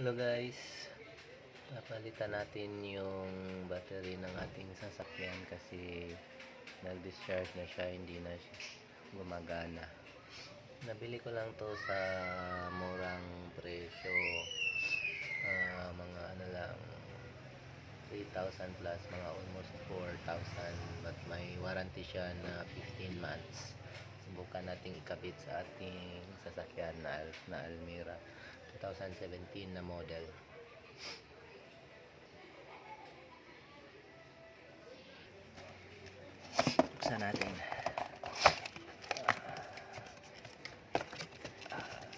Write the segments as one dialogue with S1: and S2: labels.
S1: Hello guys, napalitan natin yung battery ng ating sasakyan kasi nag-discharge na siya, hindi na siya gumagana. Nabili ko lang to sa murang presyo, mga ano lang 3,000 plus, mga almost 4,000, but may warranty siya na 15 months. Subukan nating ikabit sa ating sasakyan na Almera 2017 na model. Buksan natin.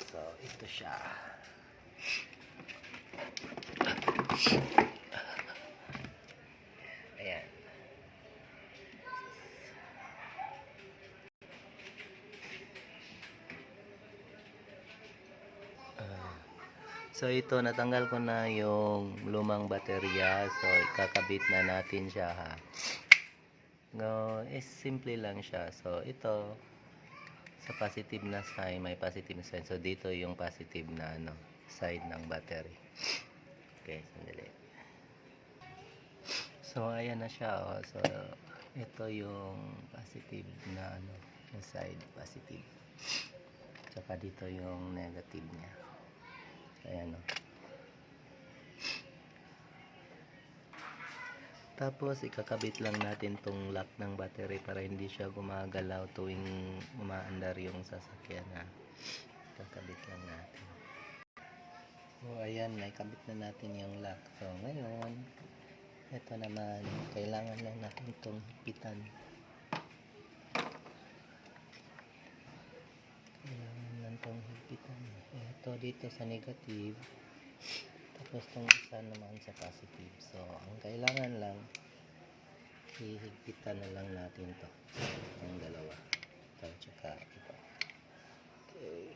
S1: So, ito siya. Ayan. So ito, natanggal ko na yung lumang baterya. So ikakabit na natin siya ha. No, simple lang siya. So ito, sa positive na side, may positive side. So dito yung positive na side ng battery. Okay, sandali. So ayan na siya. Oh. So ito yung positive na na side, positive. Tsaka dito yung negative niya. Ayan o. Tapos ikakabit lang natin tong lock ng battery para hindi siya gumagalaw tuwing umaandar yung sasakyan ha. Ikakabit lang natin. So ayan, naikabit na natin yung lock. So ngayon, ito naman, kailangan lang natin itong higpitan. Kailangan lang itong higpitan. Ito dito sa negative, tapos itong isa naman sa positive. So ang kailangan lang, hihigpitan na lang natin to, yung dalawa, ito tsaka ito. Okay,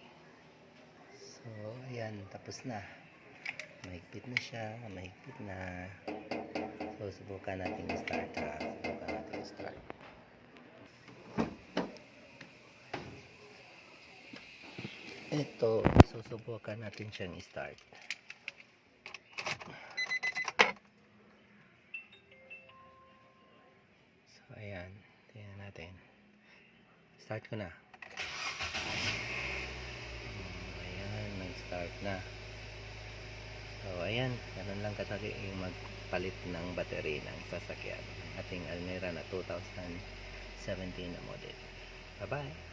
S1: so ayan, tapos na, mahigpit na siya, mahigpit na. So subukan natin i-start ha. Subukan natin i-start. Ito, susubukan natin siyang i-start. So ayan, tingnan natin. Start ko na. Ayan, nag-start na. So ayan, ganun lang katali yung magpalit ng battery ng sasakyan. Ating Almera na 2017 na model. Bye bye.